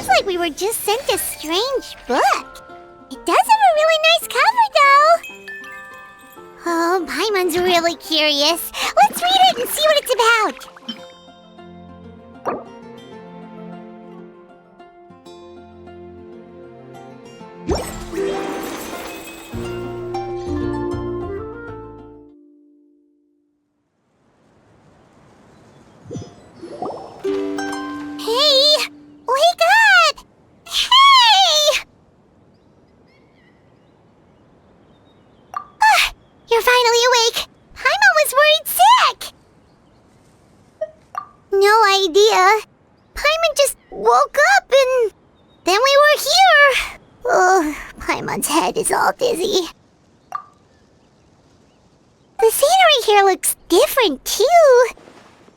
seems like we were just sent a strange book. It does have a really nice cover, though. Oh, Paimon's really curious. Let's read it and see what it's about. Hey! Wake up! Hey! You're finally awake. Paimon was worried sick. No idea. Paimon just woke up and then we were here. Oh, Paimon's head is all dizzy. The scenery here looks different, too.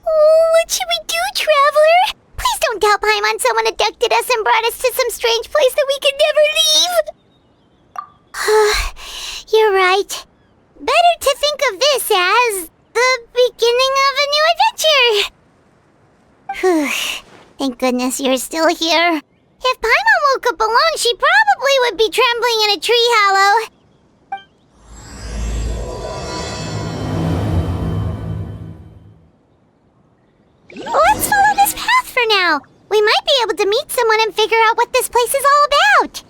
Oh, what should we do, Traveler? Please don't tell Paimon someone abducted us and brought us to some strange place that we could never leave. You're right. Better to think of this as the beginning of a new adventure. Thank goodness you're still here. If Paimon woke up alone, she probably would be trembling in a tree hollow. Let's follow this path for now. We might be able to meet someone and figure out what this place is all about.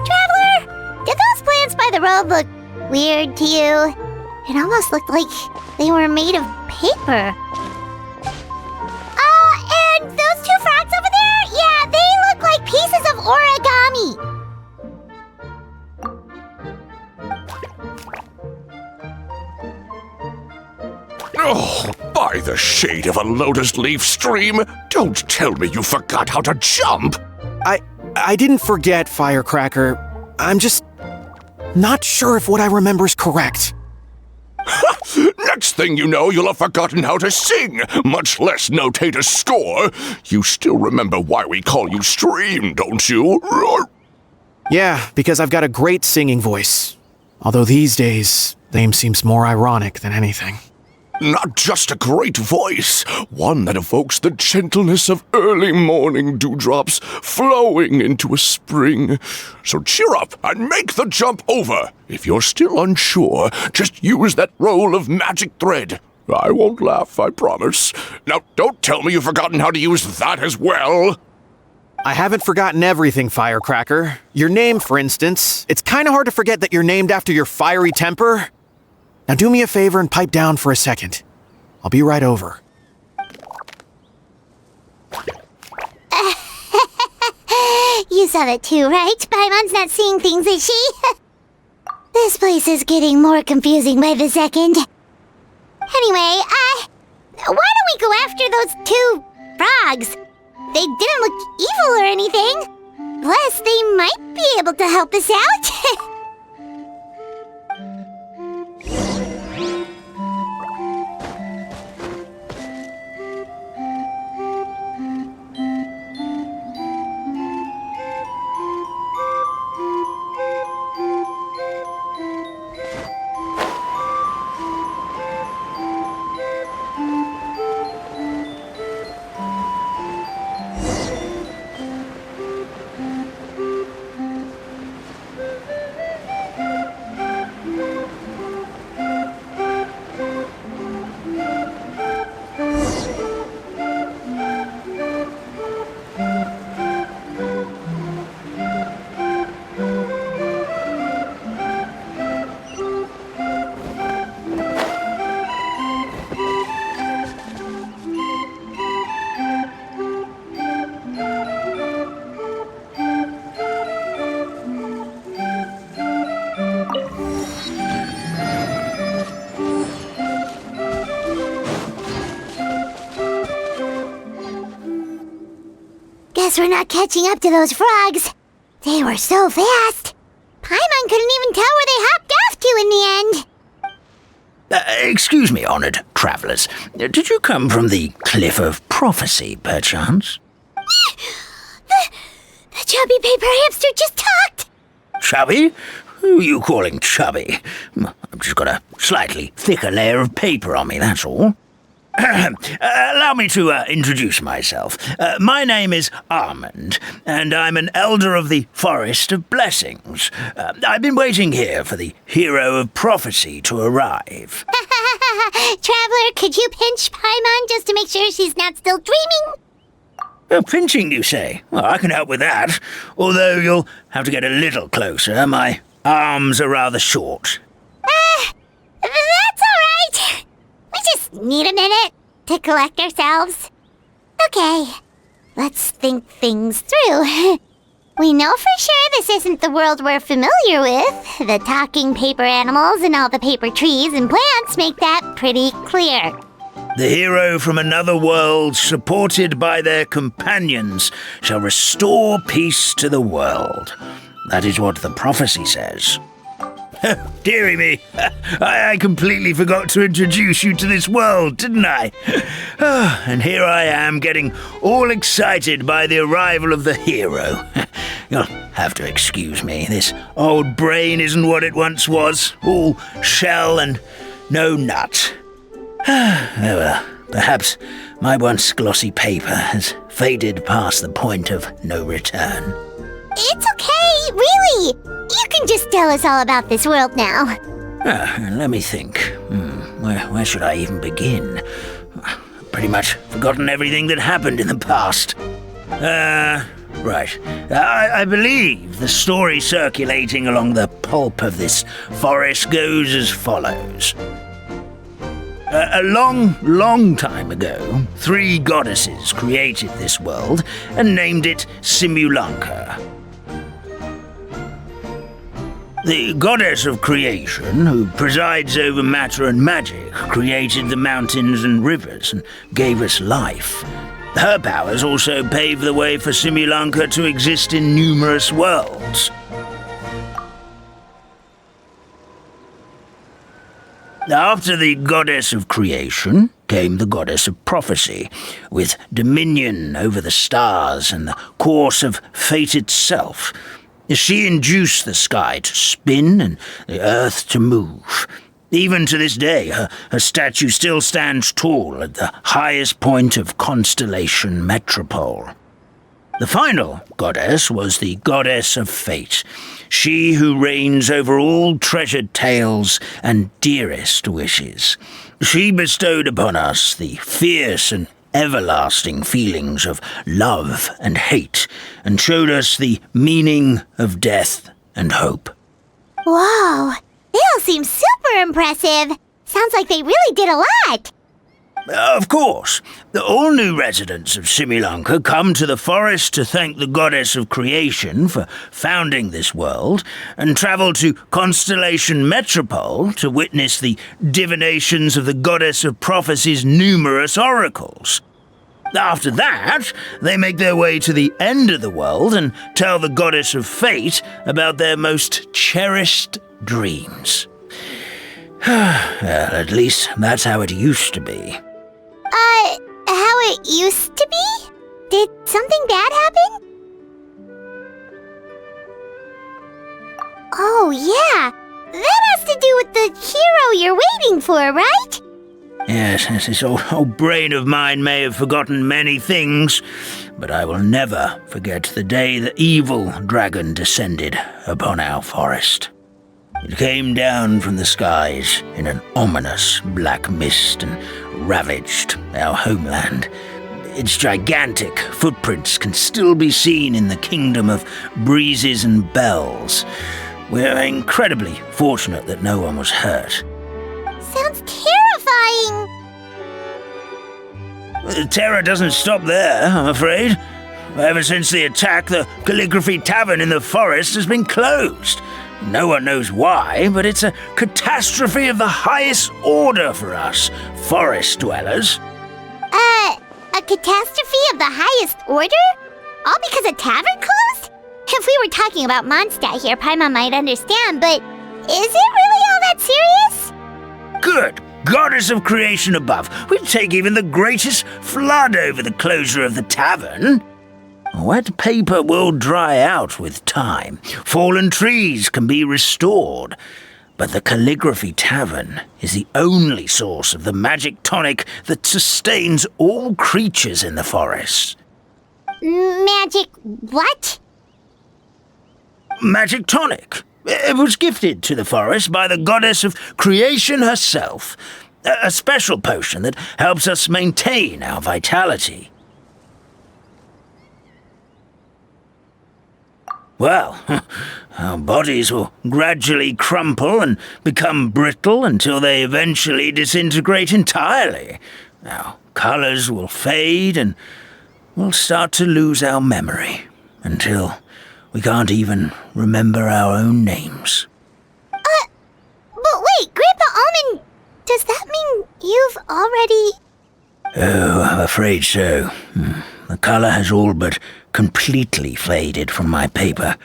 Traveler, did those plants by the road look weird to you? It almost looked like they were made of paper. And those two frogs over there? Yeah, they look like pieces of origami. Oh, by the shade of a lotus leaf stream, don't tell me you forgot how to jump! I didn't forget, Firecracker. I'm just not sure if what I remember is correct. Next thing you know, you'll have forgotten how to sing, much less notate a score. You still remember why we call you Stream, don't you? Yeah, because I've got a great singing voice. Although these days, name seems more ironic than anything. Not just a great voice, one that evokes the gentleness of early morning dewdrops flowing into a spring. So cheer up and make the jump over. If you're still unsure, just use that roll of magic thread. I won't laugh, I promise. Now, don't tell me you've forgotten how to use that as well. I haven't forgotten everything, Firecracker. Your name, for instance. It's kind of hard to forget that you're named after your fiery temper. Now do me a favor and pipe down for a second. I'll be right over. You saw that too, right? Paimon's not seeing things, is she? This place is getting more confusing by the second. Anyway, why don't we go after those two frogs? They didn't look evil or anything. Plus, they might be able to help us out. Guess we're not catching up to those frogs. They were so fast. Paimon couldn't even tell where they hopped off to in the end. Excuse me, honored travelers. Did you come from the Cliff of Prophecy, perchance? The chubby paper hamster just talked! Chubby? Who are you calling chubby? I've just got a slightly thicker layer of paper on me, that's all. Allow me to introduce myself. My name is Almond, and I'm an elder of the Forest of Blessings. I've been waiting here for the hero of prophecy to arrive. Traveler, could you pinch Paimon just to make sure she's not still dreaming? Pinching, you say? Well, I can help with that, although you'll have to get a little closer. My arms are rather short. That's all right. We just need a minute to collect ourselves. Okay, let's think things through. We know for sure this isn't the world we're familiar with. The talking paper animals and all the paper trees and plants make that pretty clear. The hero from another world, supported by their companions, shall restore peace to the world. That is what the prophecy says. Dearie me, I completely forgot to introduce you to this world, didn't I? And here I am, getting all excited by the arrival of the hero. You'll have to excuse me, this old brain isn't what it once was, all shell and no nut. Oh well, perhaps my once glossy paper has faded past the point of no return. It's okay, really. You can just tell us all about this world now. Let me think. Where should I even begin? Pretty much forgotten everything that happened in the past. Right. I believe the story circulating along the pulp of this forest goes as follows. A long time ago, 3 goddesses created this world and named it Simulanka. The goddess of creation, who presides over matter and magic, created the mountains and rivers and gave us life. Her powers also paved the way for Simulanka to exist in numerous worlds. After the goddess of creation came the goddess of prophecy, with dominion over the stars and the course of fate itself. She induced the sky to spin and the earth to move. Even to this day, her statue still stands tall at the highest point of Constellation Metropole. The final goddess was the goddess of fate, she who reigns over all treasured tales and dearest wishes. She bestowed upon us the fierce and everlasting feelings of love and hate, and showed us the meaning of death and hope. Whoa, they all seem super impressive. Sounds like they really did a lot. Of course, all new residents of Simulanka come to the forest to thank the goddess of creation for founding this world, and travel to Constellation Metropole to witness the divinations of the goddess of prophecy's numerous oracles. After that, they make their way to the end of the world and tell the goddess of fate about their most cherished dreams. Well, at least that's how it used to be. How it used to be? Did something bad happen? Oh, yeah. That has to do with the hero you're waiting for, right? Yes, this old brain of mine may have forgotten many things, but I will never forget the day the evil dragon descended upon our forest. It came down from the skies in an ominous black mist and ravaged our homeland. Its gigantic footprints can still be seen in the kingdom of breezes and bells. We're incredibly fortunate that no one was hurt. Sounds terrifying. The terror doesn't stop there, I'm afraid. Ever since the attack, the calligraphy tavern in the forest has been closed. No one knows why, but it's a catastrophe of the highest order for us, forest dwellers. A catastrophe of the highest order? All because a tavern closed? If we were talking about Mondstadt here, Paimon might understand, but is it really all that serious? Good goddess of creation above, we'd take even the greatest flood over the closure of the tavern. Wet paper will dry out with time. Fallen trees can be restored. But the Calligraphy Tavern is the only source of the magic tonic that sustains all creatures in the forest. Magic what? Magic tonic. It was gifted to the forest by the goddess of creation herself. A special potion that helps us maintain our vitality. Well, our bodies will gradually crumple and become brittle until they eventually disintegrate entirely. Our colors will fade and we'll start to lose our memory until we can't even remember our own names. But wait, Grandpa Almond, does that mean you've already... Oh, I'm afraid so. The color has all but completely faded from my paper.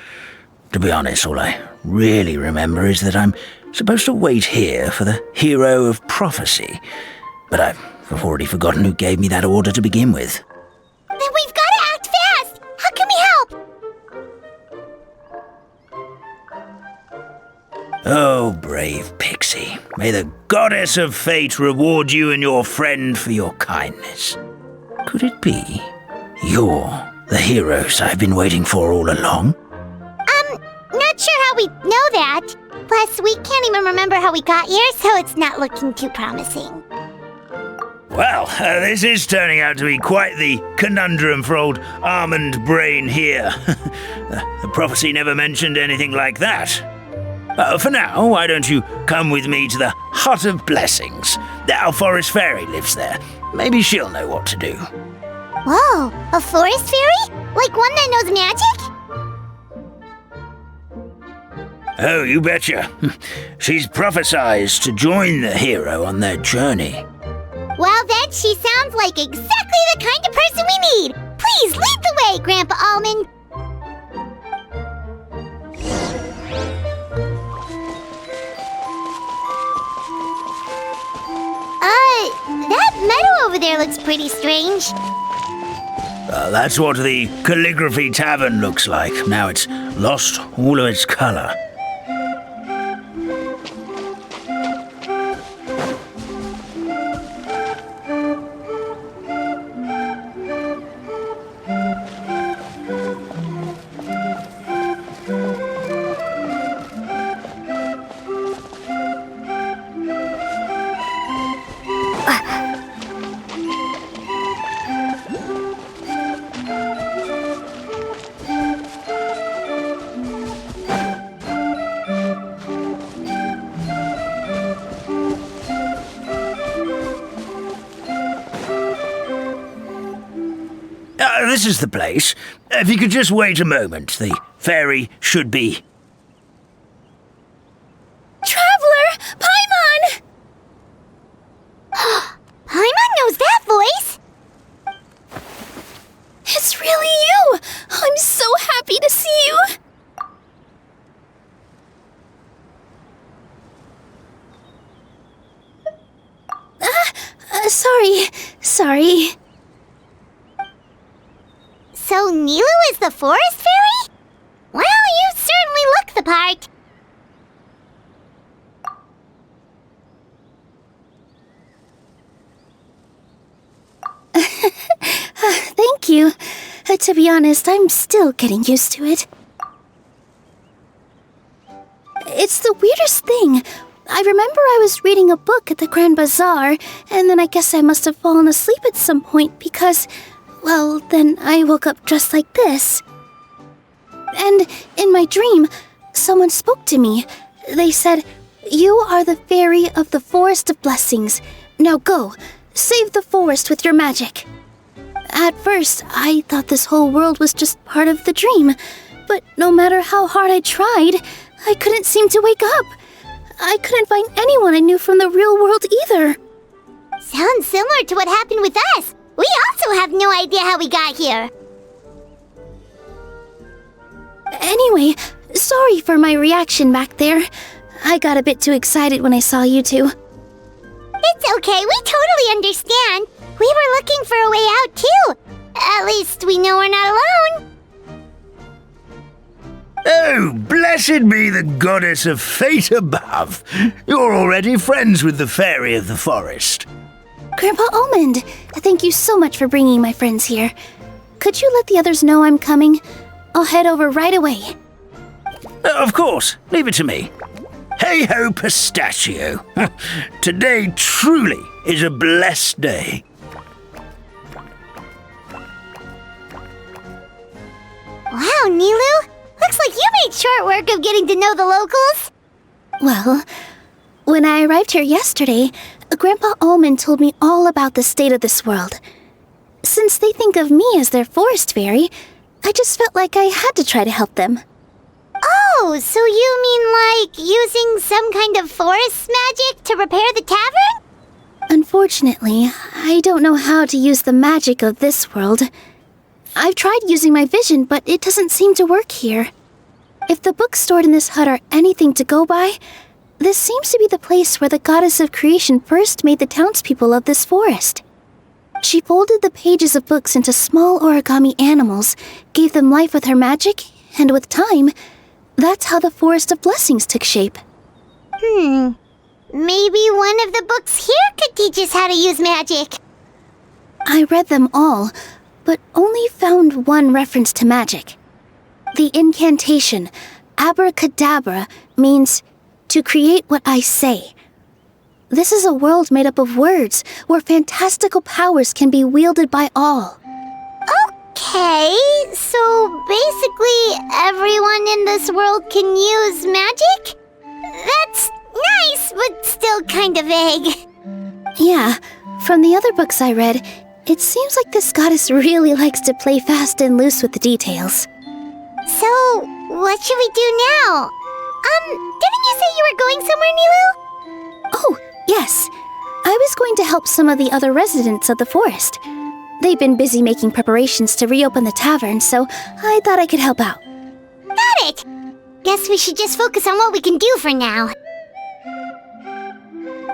To be honest, all I really remember is that I'm supposed to wait here for the hero of prophecy. But I've already forgotten who gave me that order to begin with. Then we've got to act fast! How can we help? Oh, brave pixie. May the goddess of fate reward you and your friend for your kindness. Could it be you're the heroes I've been waiting for all along? Not sure how we know that. Plus, we can't even remember how we got here, so it's not looking too promising. Well, this is turning out to be quite the conundrum for old Almond Brain here. The prophecy never mentioned anything like that. For now, why don't you come with me to the Hut of Blessings? Our forest fairy lives there. Maybe she'll know what to do. Whoa, a forest fairy? Like one that knows magic? Oh, you betcha. She's prophesized to join the hero on their journey. Well then, she sounds like exactly the kind of person we need! Please lead the way, Grandpa Almond! That meadow over there looks pretty strange. That's what the Calligraphy Tavern looks like. Now it's lost all of its color. This is the place. If you could just wait a moment, the fairy should be... Traveler! Paimon! Paimon knows that voice! It's really you! I'm so happy to see you! Sorry. So Nilou is the forest fairy? Well, you certainly look the part. Thank you. To be honest, I'm still getting used to it. It's the weirdest thing. I remember I was reading a book at the Grand Bazaar, and then I guess I must have fallen asleep at some point because, well, then I woke up dressed like this. And in my dream, someone spoke to me. They said, "You are the fairy of the Forest of Blessings. Now go, save the forest with your magic." At first, I thought this whole world was just part of the dream, but no matter how hard I tried, I couldn't seem to wake up. I couldn't find anyone I knew from the real world either. Sounds similar to what happened with us. We also have no idea how we got here. Anyway, sorry for my reaction back there. I got a bit too excited when I saw you two. It's okay, we totally understand. We were looking for a way out too. At least we know we're not alone. Oh, bless Blessed be the goddess of fate above. You're already friends with the fairy of the forest. Grandpa Almond, thank you so much for bringing my friends here. Could you let the others know I'm coming? I'll head over right away. Of course, leave it to me. Hey ho, pistachio. Today truly is a blessed day. Wow, Nilou! Looks like you made short work of getting to know the locals. Well, when I arrived here yesterday, Grandpa Almond told me all about the state of this world. Since they think of me as their forest fairy, I just felt like I had to try to help them. Oh, so you mean like using some kind of forest magic to repair the tavern? Unfortunately, I don't know how to use the magic of this world. I've tried using my vision, but it doesn't seem to work here. If the books stored in this hut are anything to go by, this seems to be the place where the goddess of creation first made the townspeople of this forest. She folded the pages of books into small origami animals, gave them life with her magic, and with time, that's how the Forest of Blessings took shape. Maybe one of the books here could teach us how to use magic. I read them all, but only found one reference to magic. The incantation, abracadabra, means to create what I say. This is a world made up of words, where fantastical powers can be wielded by all. Okay, so basically everyone in this world can use magic? That's nice, but still kind of vague. Yeah, from the other books I read, it seems like this goddess really likes to play fast and loose with the details. So, what should we do now? Didn't you say you were going somewhere, Nilou? Oh, yes. I was going to help some of the other residents of the forest. They've been busy making preparations to reopen the tavern, so I thought I could help out. Got it! Guess we should just focus on what we can do for now.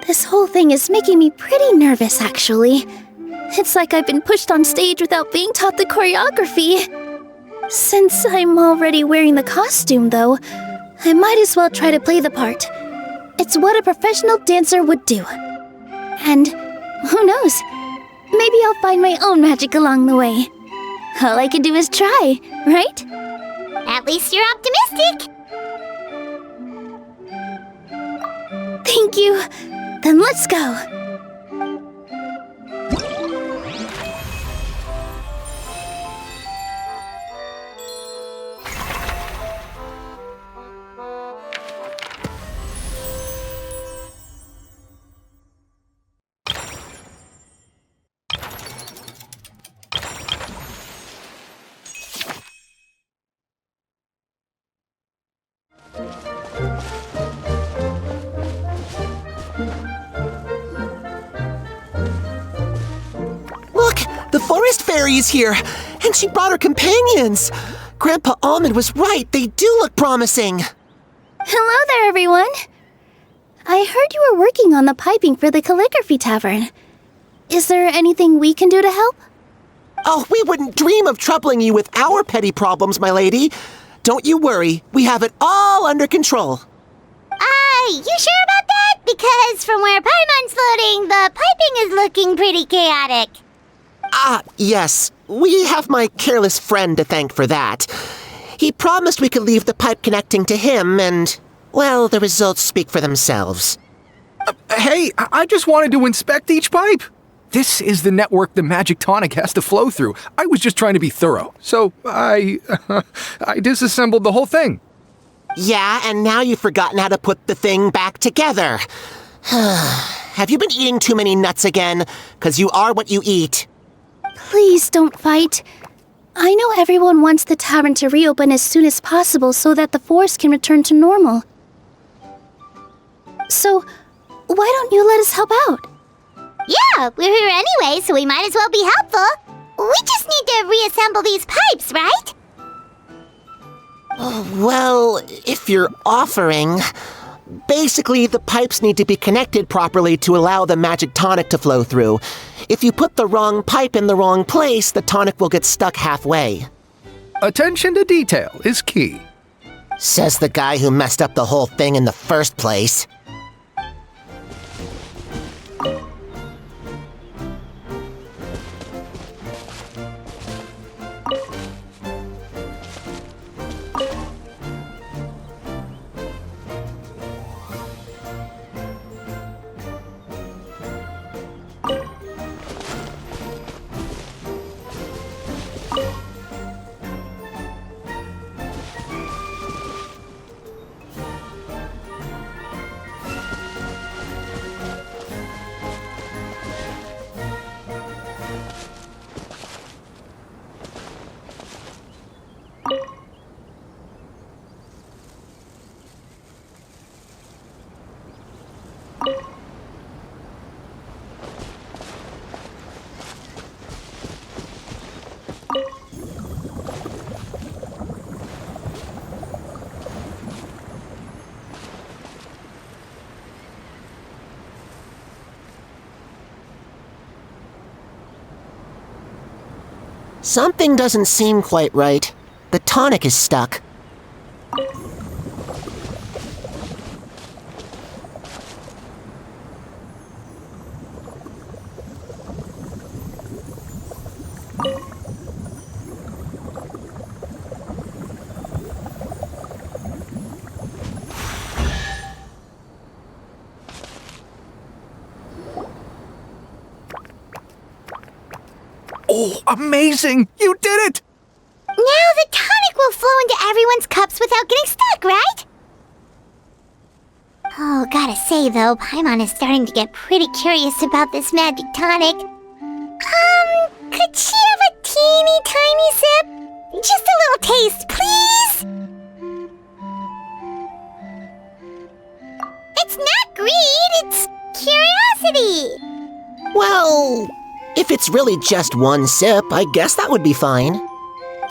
This whole thing is making me pretty nervous, actually. It's like I've been pushed on stage without being taught the choreography. Since I'm already wearing the costume, though, I might as well try to play the part. It's what a professional dancer would do. And who knows? Maybe I'll find my own magic along the way. All I can do is try, right? At least you're optimistic. Thank you. Then let's go. The forest fairy is here, and she brought her companions. Grandpa Almond was right. They do look promising. Hello there, everyone. I heard you were working on the piping for the calligraphy tavern. Is there anything we can do to help? Oh, we wouldn't dream of troubling you with our petty problems, my lady. Don't you worry. We have it all under control. You sure about that? Because from where Paimon's floating, the piping is looking pretty chaotic. Yes. We have my careless friend to thank for that. He promised we could leave the pipe connecting to him, and, well, the results speak for themselves. Hey, I just wanted to inspect each pipe. This is the network the magic tonic has to flow through. I was just trying to be thorough, so I disassembled the whole thing. Yeah, and now you've forgotten how to put the thing back together. Have you been eating too many nuts again? 'Cause you are what you eat. Please don't fight. I know everyone wants the tavern to reopen as soon as possible so that the forest can return to normal. So, why don't you let us help out? Yeah, we're here anyway, so we might as well be helpful. We just need to reassemble these pipes, right? Well, if you're offering... Basically, the pipes need to be connected properly to allow the magic tonic to flow through. If you put the wrong pipe in the wrong place, the tonic will get stuck halfway. Attention to detail is key. Says the guy who messed up the whole thing in the first place. Something doesn't seem quite right. The tonic is stuck. Oh, amazing! You did it! Now the tonic will flow into everyone's cups without getting stuck, right? Oh, gotta say though, Paimon is starting to get pretty curious about this magic tonic. Could she have a teeny tiny sip? Just a little taste, please? It's not greed, it's curiosity. Well, if it's really just one sip, I guess that would be fine.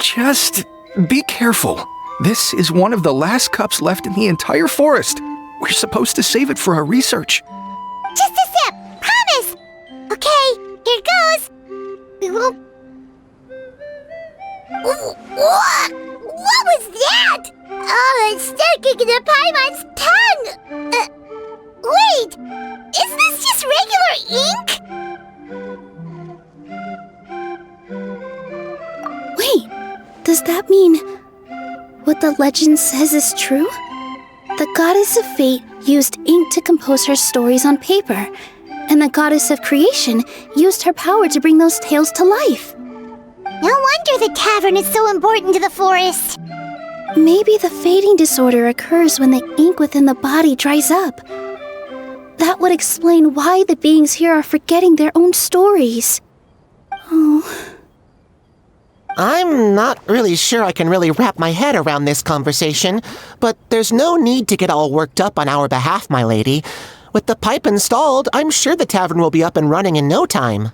Just be careful. This is one of the last cups left in the entire forest. We're supposed to save it for our research. Just a sip, promise. Okay, here goes. We won't... What was that? Oh, it's sticking to Paimon's tongue. Wait, is this just regular ink? Wait, does that mean what the legend says is true? The goddess of fate used ink to compose her stories on paper, and the goddess of creation used her power to bring those tales to life. No wonder the tavern is so important to the forest. Maybe the fading disorder occurs when the ink within the body dries up. That would explain why the beings here are forgetting their own stories. Oh. I'm not really sure I can really wrap my head around this conversation, but there's no need to get all worked up on our behalf, my lady. With the pipe installed, I'm sure the tavern will be up and running in no time.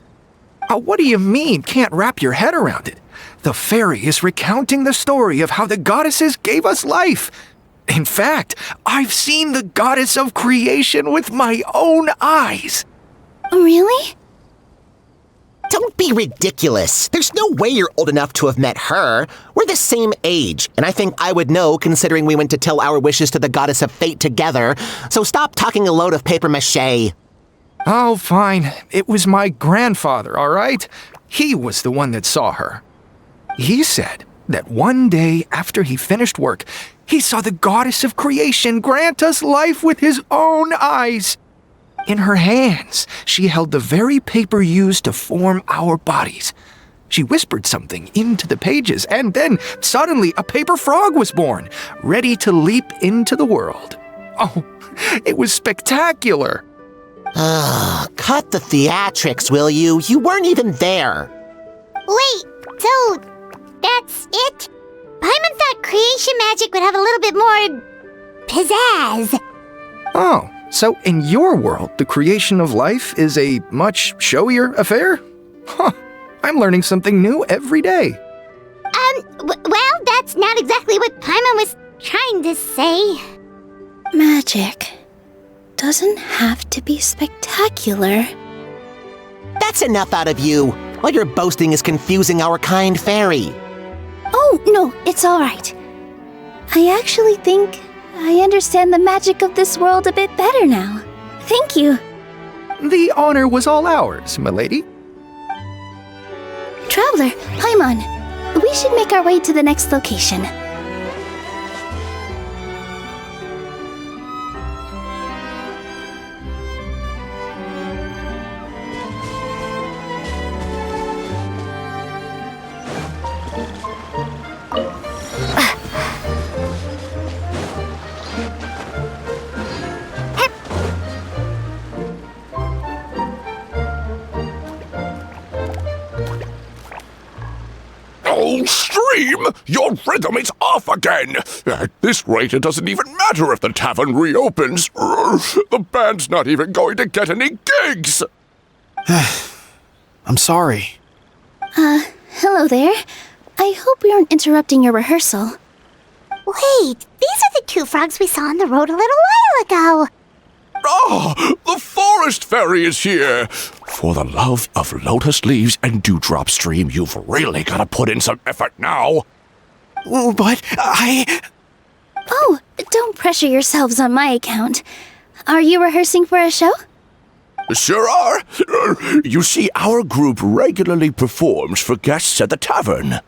What do you mean, can't wrap your head around it? The fairy is recounting the story of how the goddesses gave us life. In fact, I've seen the goddess of creation with my own eyes. Really? Don't be ridiculous. There's no way you're old enough to have met her. We're the same age, and I think I would know considering we went to tell our wishes to the goddess of fate together. So stop talking a load of papier-mâché. Oh, fine. It was my grandfather, all right? He was the one that saw her. He said that one day after he finished work, he saw the goddess of creation grant us life with his own eyes. In her hands, she held the very paper used to form our bodies. She whispered something into the pages, and then suddenly a paper frog was born, ready to leap into the world. Oh, it was spectacular. Cut the theatrics, will you? You weren't even there. Wait, so that's it? Paimon thought creation magic would have a little bit more pizzazz. Oh, so in your world, the creation of life is a much showier affair? Huh, I'm learning something new every day. Well, that's not exactly what Paimon was trying to say. Magic doesn't have to be spectacular. That's enough out of you. All your boasting is confusing our kind fairy. Oh, no, it's all right. I actually think I understand the magic of this world a bit better now. Thank you. The honor was all ours, milady. Traveler, Paimon, we should make our way to the next location. Oh, Stream! Your rhythm is off again! At this rate, it doesn't even matter if the tavern reopens. The band's not even going to get any gigs! I'm sorry. Hello there. I hope we aren't interrupting your rehearsal. Wait, these are the two frogs we saw on the road a little while ago. Ah, the forest fairy is here! For the love of lotus leaves and dewdrop, Stream, you've really got to put in some effort now. But Oh, don't pressure yourselves on my account. Are you rehearsing for a show? Sure are. You see, our group regularly performs for guests at the tavern.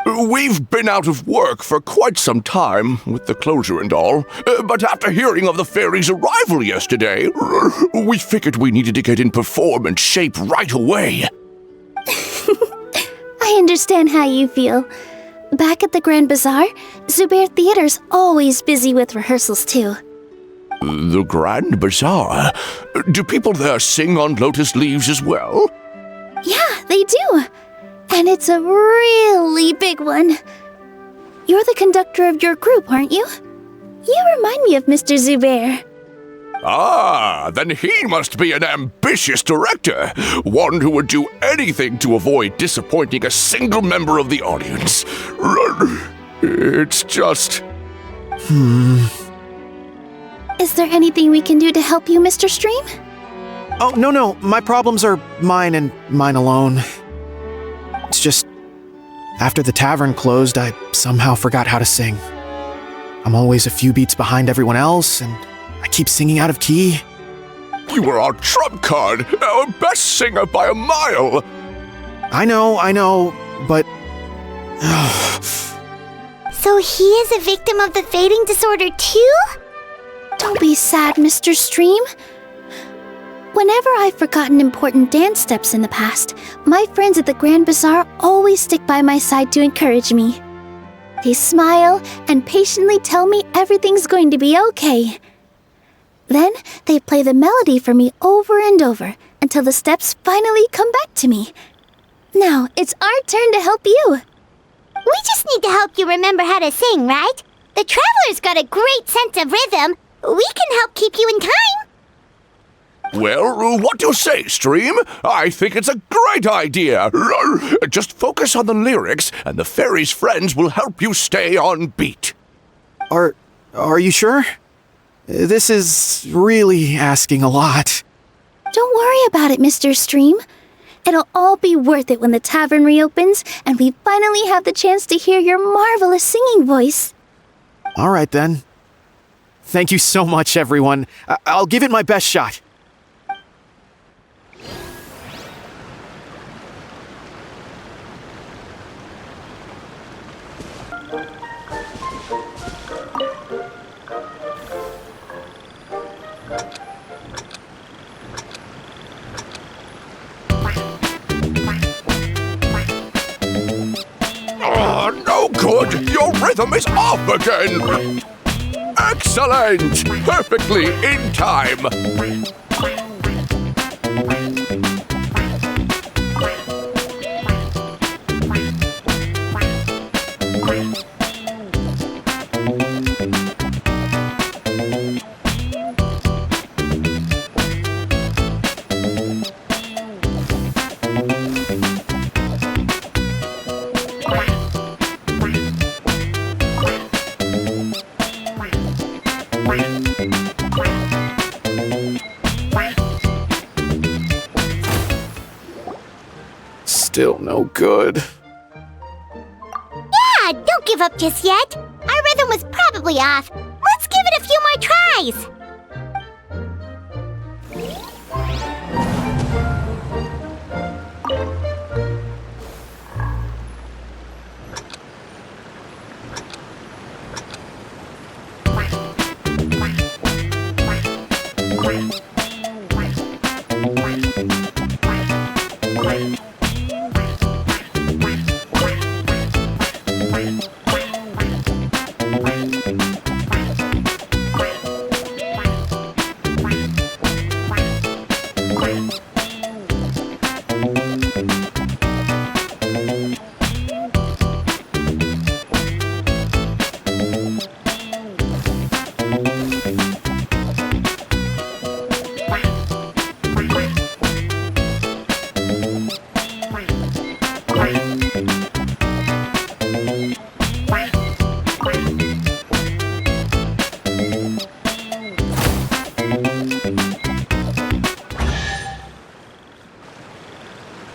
We've been out of work for quite some time, with the closure and all, but after hearing of the fairy's arrival yesterday, we figured we needed to get in performance shape right away. I understand how you feel. Back at the Grand Bazaar, Zubair Theater's always busy with rehearsals too. The Grand Bazaar? Do people there sing on lotus leaves as well? Yeah, they do. And it's a really big one. You're the conductor of your group, aren't you? You remind me of Mr. Zubair. Ah, then he must be an ambitious director, one who would do anything to avoid disappointing a single member of the audience. It's just... Is there anything we can do to help you, Mr. Stream? Oh, no. My problems are mine and mine alone. It's just, after the tavern closed, I somehow forgot how to sing. I'm always a few beats behind everyone else, and I keep singing out of key. You were our trump card, our best singer by a mile. I know, but... So he is a victim of the fading disorder too? Don't be sad, Mr. Stream. Whenever I've forgotten important dance steps in the past, my friends at the Grand Bazaar always stick by my side to encourage me. They smile and patiently tell me everything's going to be okay. Then they play the melody for me over and over until the steps finally come back to me. Now it's our turn to help you. We just need to help you remember how to sing, right? The Traveler's got a great sense of rhythm. We can help keep you in time. Well, what do you say, Stream? I think it's a great idea. Just focus on the lyrics, and the fairy's friends will help you stay on beat. Are you sure? This is really asking a lot. Don't worry about it, Mr. Stream. It'll all be worth it when the tavern reopens and we finally have the chance to hear your marvelous singing voice. All right, then. Thank you so much, everyone. I'll give it my best shot. No good! Your rhythm is off again! Excellent! Perfectly in time! Still no good. Yeah, don't give up just yet. Our rhythm tune was probably off. Let's give it a few more tries.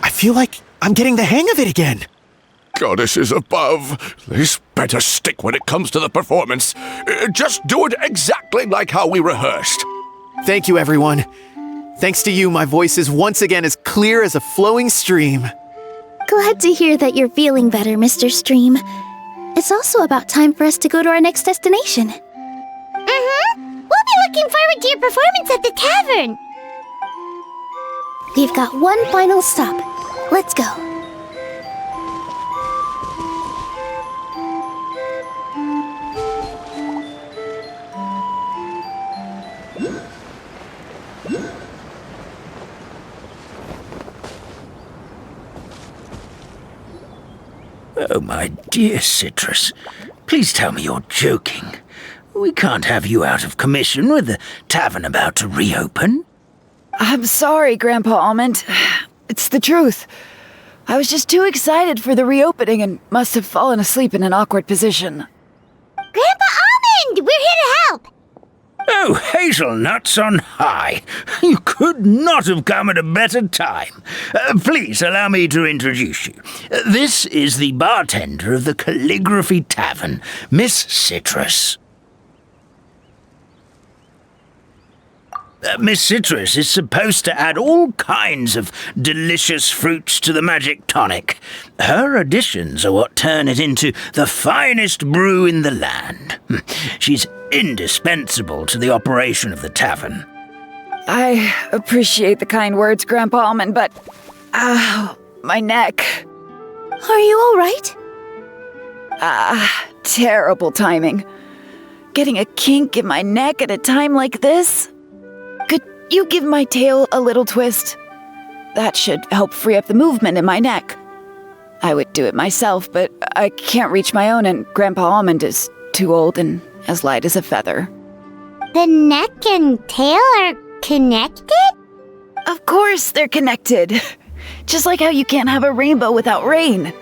I feel like I'm getting the hang of it again. Goddesses above, this better stick when it comes to the performance. Just do it exactly like how we rehearsed. Thank you, everyone. Thanks to you, my voice is once again as clear as a flowing stream. Glad to hear that you're feeling better, Mr. Stream. It's also about time for us to go to our next destination. We'll be looking forward to your performance at the tavern. We've got one final stop. Let's go. Oh, my dear Citrus, please tell me you're joking. We can't have you out of commission with the tavern about to reopen. I'm sorry, Grandpa Almond. It's the truth. I was just too excited for the reopening and must have fallen asleep in an awkward position. Grandpa Almond, we're here to help. Oh, hazelnuts on high. You could not have come at a better time. Please allow me to introduce you. This is the bartender of the Calligraphy Tavern, Miss Citrus. Miss Citrus is supposed to add all kinds of delicious fruits to the magic tonic. Her additions are what turn it into the finest brew in the land. She's indispensable to the operation of the tavern. I appreciate the kind words, Grandpa Almond, but... my neck. Are you all right? Terrible timing. Getting a kink in my neck at a time like this? Could you give my tail a little twist? That should help free up the movement in my neck. I would do it myself, but I can't reach my own, and Grandpa Almond is too old and as light as a feather. The neck and tail are connected? Of course they're connected. Just like how you can't have a rainbow without rain.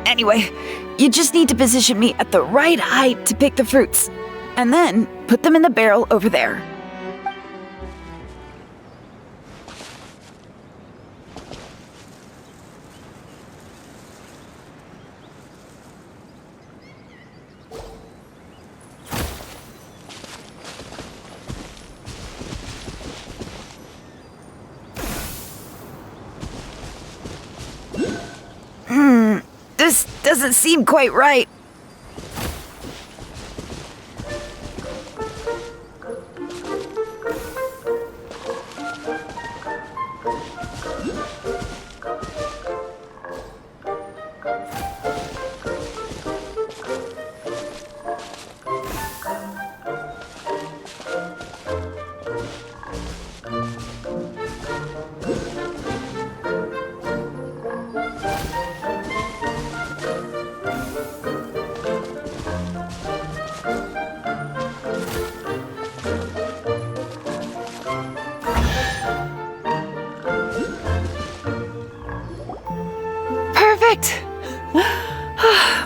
Anyway, you just need to position me at the right height to pick the fruits, and then put them in the barrel over there. This doesn't seem quite right. Perfect!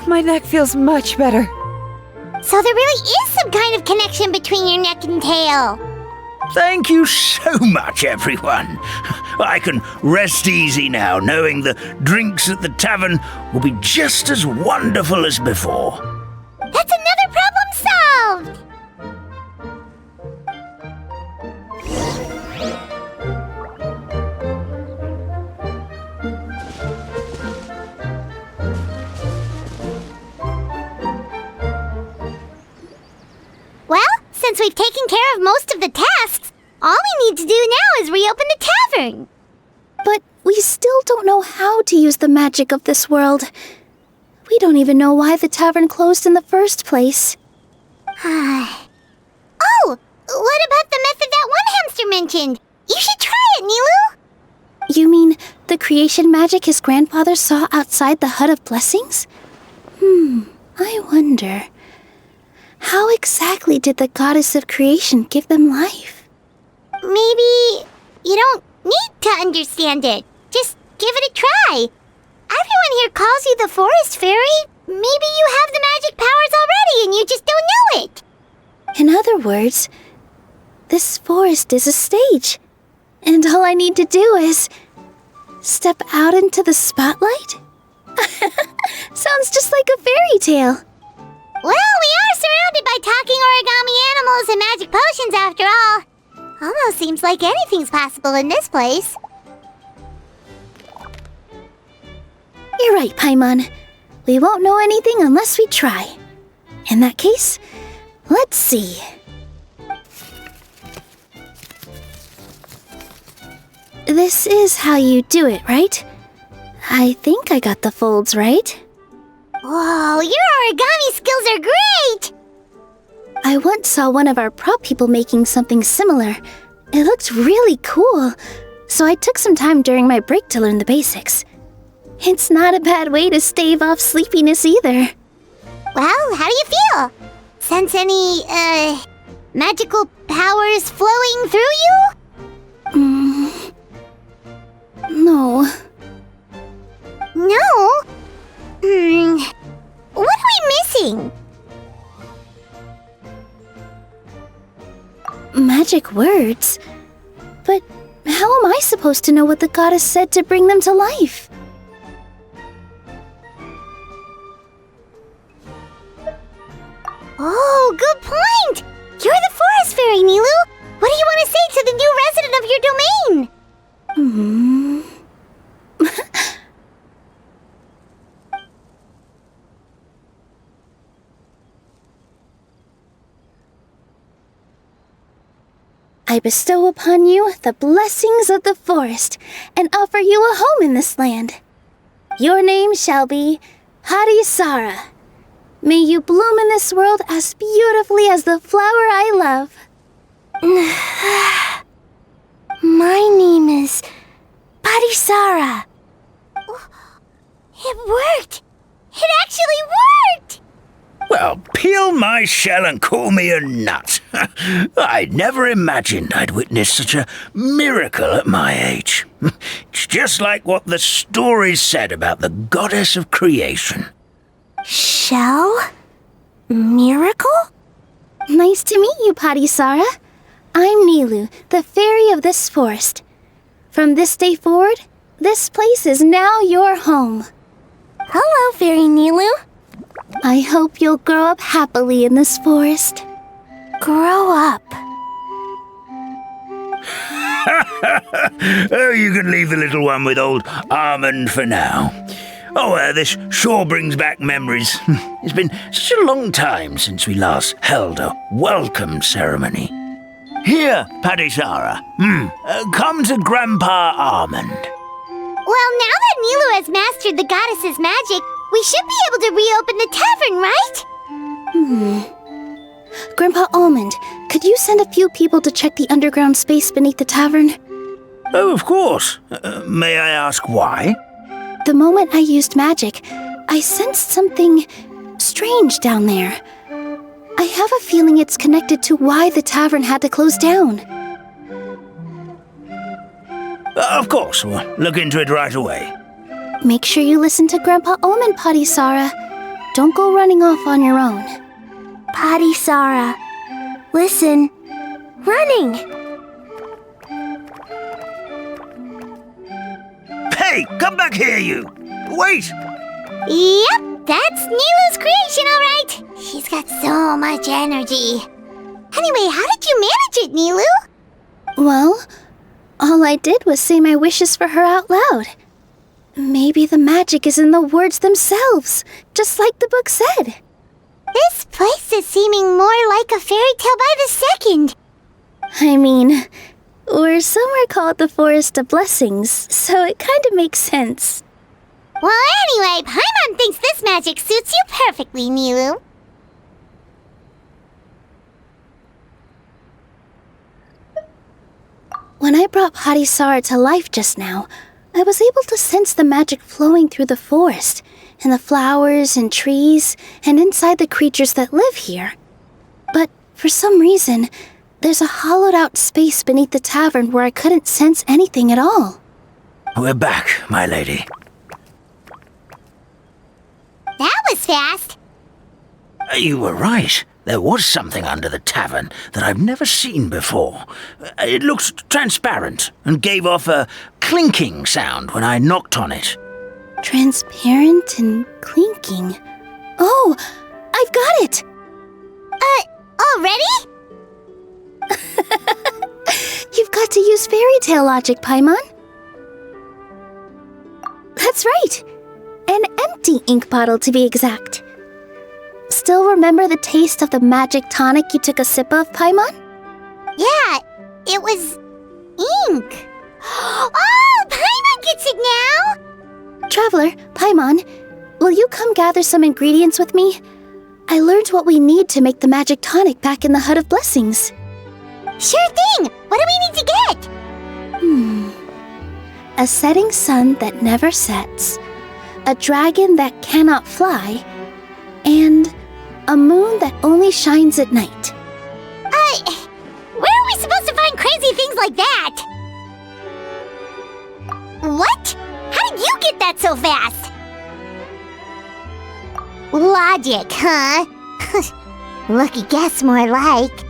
My neck feels much better. So there really is some kind of connection between your neck and tail. Thank you so much, everyone. I can rest easy now, knowing the drinks at the tavern will be just as wonderful as before. That's another problem solved! Well, since we've taken care of most of the tasks, all we need to do now is reopen the tavern. But we still don't know how to use the magic of this world. We don't even know why the tavern closed in the first place. Oh, what about the method that one hamster mentioned? You should try it, Nilou! You mean the creation magic his grandfather saw outside the Hut of Blessings? I wonder. How exactly did the goddess of creation give them life? Maybe you don't need to understand it. Just give it a try. Everyone here calls you the Forest Fairy. Maybe you have the magic powers already and you just don't know it. In other words, this forest is a stage, and all I need to do is step out into the spotlight? Sounds just like a fairy tale. Well, we are surrounded by talking origami animals and magic potions after all. Almost seems like anything's possible in this place. You're right, Paimon. We won't know anything unless we try. In that case, let's see. This is how you do it, right? I think I got the folds right. Whoa, your origami skills are great! I once saw one of our prop people making something similar. It looked really cool, so I took some time during my break to learn the basics. It's not a bad way to stave off sleepiness either. Well, how do you feel? Sense any, magical powers flowing through you? No. No? What are we missing? Magic words? But how am I supposed to know what the goddess said to bring them to life? Oh, good point! You're the Forest Fairy, Nilou! What do you want to say to the new resident of your domain? I bestow upon you the blessings of the forest and offer you a home in this land. Your name shall be Hadisara. May you bloom in this world as beautifully as the flower I love. My name is Padisara. It worked! It actually worked! Well, peel my shell and call me a nut. I'd never imagined I'd witness such a miracle at my age. It's just like what the stories said about the goddess of creation. Shell? Miracle? Nice to meet you, Padisara. I'm Nilou, the fairy of this forest. From this day forward, this place is now your home. Hello, Fairy Nilou. I hope you'll grow up happily in this forest. Grow up. Oh, you can leave the little one with old Almond for now. Oh, this sure brings back memories. It's been such a long time since we last held a welcome ceremony. Here, Padisara. Come to Grandpa Almond. Well, now that Nilou has mastered the goddess's magic, we should be able to reopen the tavern, right? Grandpa Almond, could you send a few people to check the underground space beneath the tavern? Oh, of course. May I ask why? The moment I used magic, I sensed something strange down there. I have a feeling it's connected to why the tavern had to close down. Of course, we'll look into it right away. Make sure you listen to Grandpa Almond, Padisara. Don't go running off on your own. Padisara, listen. Running! Hey, come back here, you! Wait! Yep! That's Nilou's creation, all right. She's got so much energy. Anyway, how did you manage it, Nilou? Well, all I did was say my wishes for her out loud. Maybe the magic is in the words themselves, just like the book said. This place is seeming more like a fairy tale by the second. I mean, we're somewhere called the Forest of Blessings, so it kind of makes sense. Well, anyway, Paimon thinks this magic suits you perfectly, Nilou. When I brought Hadisar to life just now, I was able to sense the magic flowing through the forest, and the flowers and trees, and inside the creatures that live here. But for some reason, there's a hollowed-out space beneath the tavern where I couldn't sense anything at all. We're back, my lady. That was fast. You were right. There was something under the tavern that I've never seen before. It looked transparent and gave off a clinking sound when I knocked on it. Transparent and clinking. Oh, I've got it! Already? You've got to use fairy tale logic, Paimon. That's right. An empty ink bottle, to be exact. Still remember the taste of the magic tonic you took a sip of, Paimon? Yeah, it was ink. Oh, Paimon gets it now! Traveler, Paimon, will you come gather some ingredients with me? I learned what we need to make the magic tonic back in the Hut of Blessings. Sure thing! What do we need to get? A setting sun that never sets, a dragon that cannot fly, and a moon that only shines at night. Where are we supposed to find crazy things like that? What? How did you get that so fast? Logic, huh? Lucky guess, more like.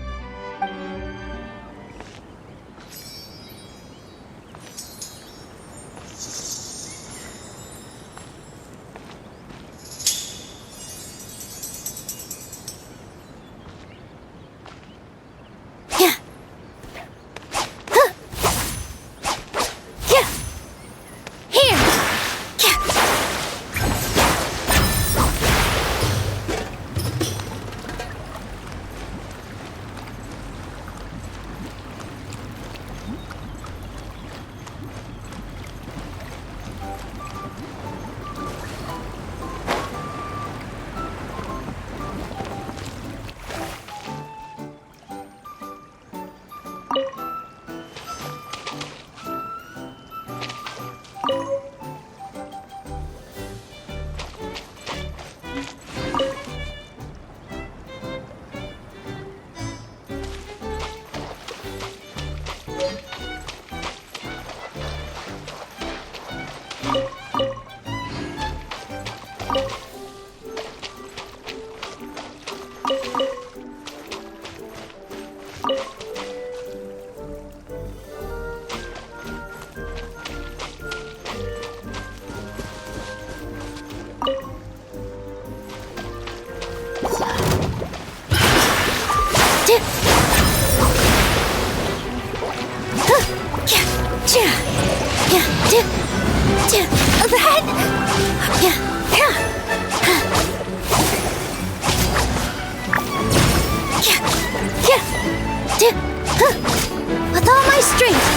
With all my strength.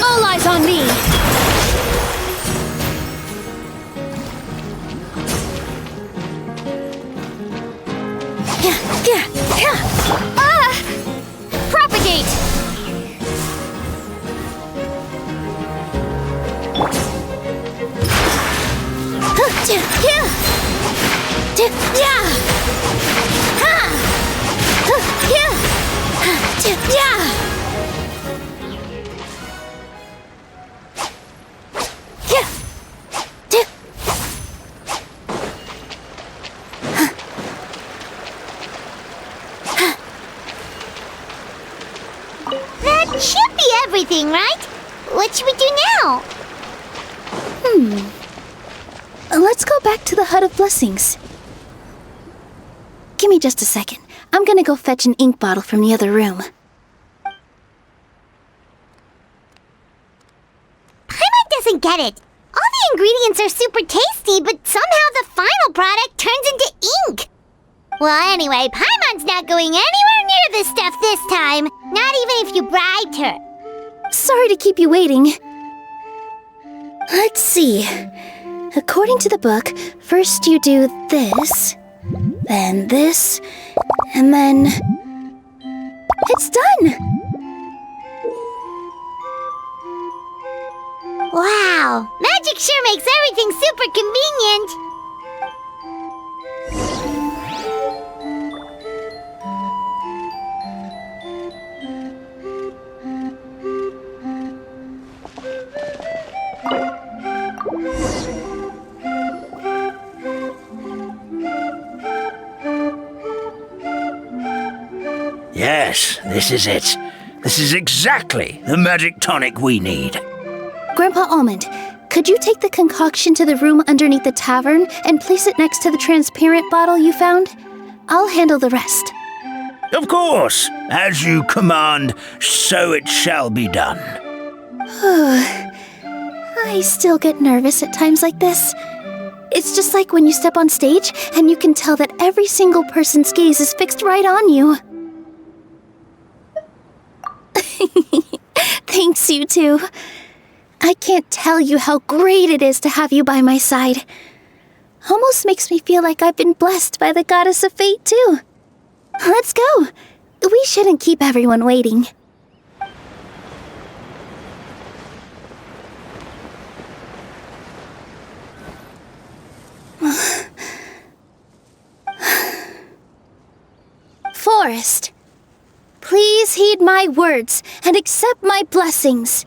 All eyes on me! Propagate! That should be everything, right? What should we do now? Let's go back to the Hut of Blessings. Give me just a second. I'm gonna go fetch an ink bottle from the other room. Paimon doesn't get it. All the ingredients are super tasty, but somehow the final product turns into ink. Well, anyway, Paimon's not going anywhere near this stuff this time. Not even if you bribed her. Sorry to keep you waiting. Let's see. According to the book, first you do this, then this, and then... It's done! Wow, magic sure makes everything super convenient. Yes, this is it. This is exactly the magic tonic we need. Grandpa Almond, could you take the concoction to the room underneath the tavern and place it next to the transparent bottle you found? I'll handle the rest. Of course, as you command, so it shall be done. I still get nervous at times like this. It's just like when you step on stage and you can tell that every single person's gaze is fixed right on you. Thanks, you two. I can't tell you how great it is to have you by my side. Almost makes me feel like I've been blessed by the goddess of fate, too. Let's go. We shouldn't keep everyone waiting. Forest, please heed my words and accept my blessings.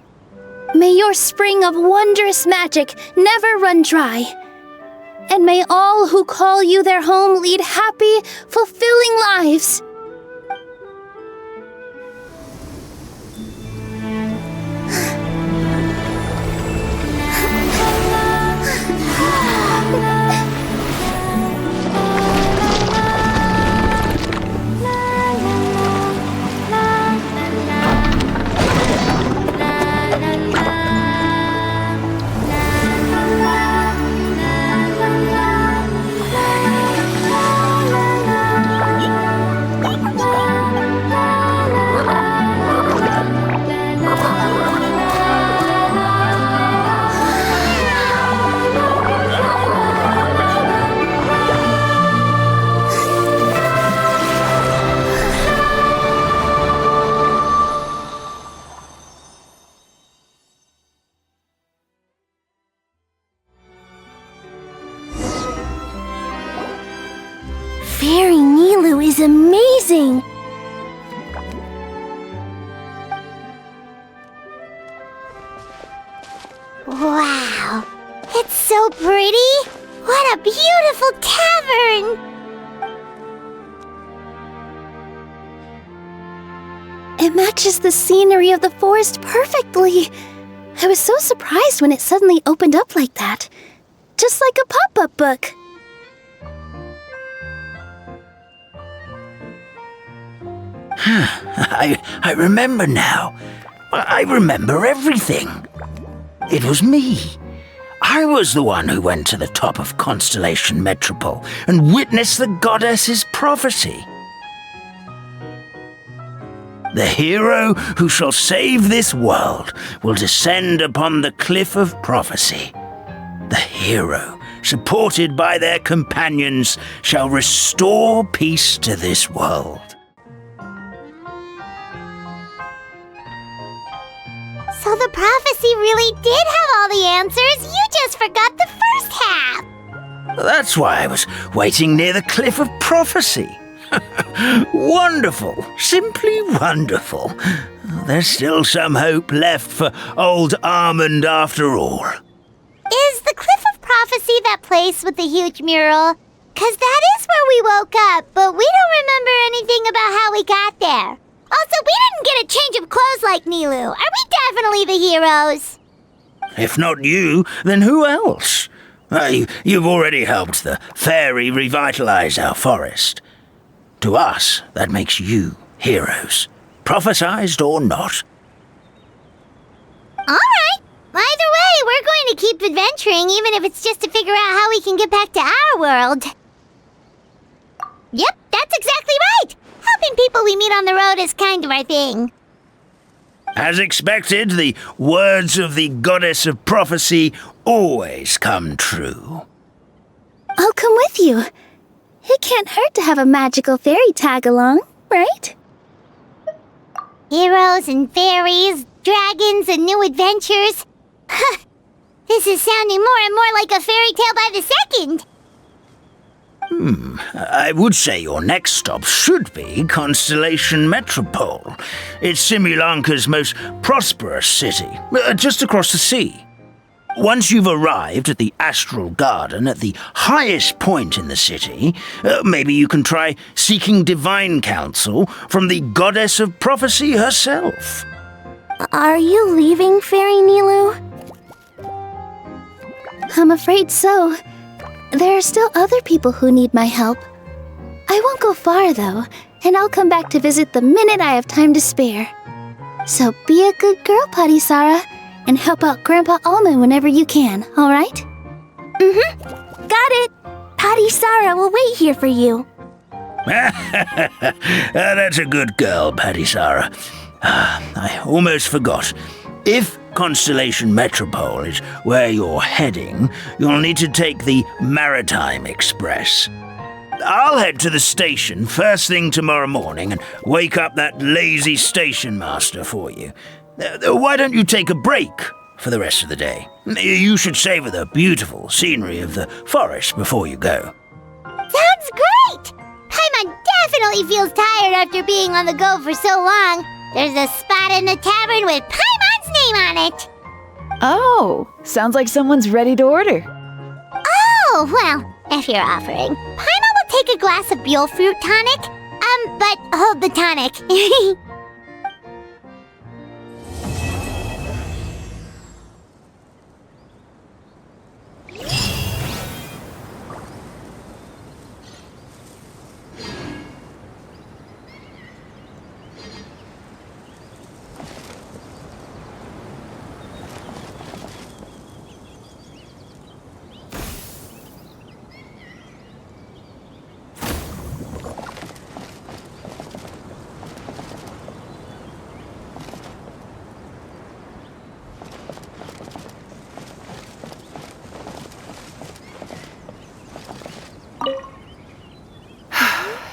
May your spring of wondrous magic never run dry. And may all who call you their home lead happy, fulfilling lives. Fairy Nilou is amazing! Wow, it's so pretty! What a beautiful tavern! It matches the scenery of the forest perfectly. I was so surprised when it suddenly opened up like that. Just like a pop-up book. I remember now. I remember everything. It was me. I was the one who went to the top of Constellation Metropole and witnessed the goddess's prophecy. The hero who shall save this world will descend upon the cliff of prophecy. The hero, supported by their companions, shall restore peace to this world. So the prophecy really did have all the answers, you just forgot the first half! That's why I was waiting near the Cliff of Prophecy. Wonderful. Simply wonderful. There's still some hope left for old Almond after all. Is the Cliff of Prophecy that place with the huge mural? 'Cause that is where we woke up, but we don't remember anything about how we got there. Also, we didn't get a change of clothes like Nilou. Are we definitely the heroes? If not you, then who else? You've already helped the fairy revitalize our forest. To us, that makes you heroes, prophesized or not. All right. Either way, we're going to keep adventuring, even if it's just to figure out how we can get back to our world. Yep, that's exactly right. Helping people we meet on the road is kind of our thing. As expected, the words of the goddess of prophecy always come true. I'll come with you. It can't hurt to have a magical fairy tag along, right? Heroes and fairies, dragons and new adventures. This is sounding more and more like a fairy tale by the second. I would say your next stop should be Constellation Metropole. It's Simulanka's most prosperous city, just across the sea. Once you've arrived at the Astral Garden at the highest point in the city, maybe you can try seeking divine counsel from the goddess of prophecy herself. Are you leaving, Fairy Nilou? I'm afraid so. There are still other people who need my help. I won't go far, though, and I'll come back to visit the minute I have time to spare. So be a good girl, Patisara, and help out Grandpa Almond whenever you can, all right? Mm-hmm. Got it. Patisara will wait here for you. That's a good girl, Patisara. I almost forgot. If Constellation Metropole is where you're heading, you'll need to take the Maritime Express. I'll head to the station first thing tomorrow morning and wake up that lazy station master for you. Why don't you take a break for the rest of the day? You should savor the beautiful scenery of the forest before you go. Sounds great! Paimon definitely feels tired after being on the go for so long. There's a spot in the tavern with Paimon's name on it. Oh, sounds like someone's ready to order. Oh, well, if you're offering, Paimon will take a glass of Buell fruit tonic. But hold the tonic.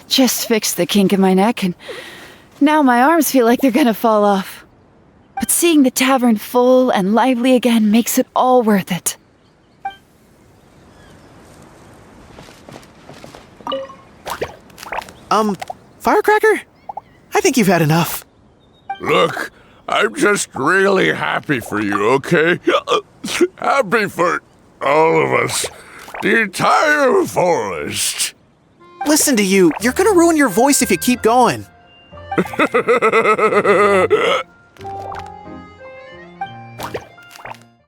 Just fixed the kink in my neck, and now my arms feel like they're gonna fall off. But seeing the tavern full and lively again makes it all worth it. Firecracker? I think you've had enough. Look, I'm just really happy for you, okay? Happy for all of us. The entire forest. Listen to you. You're gonna ruin your voice if you keep going.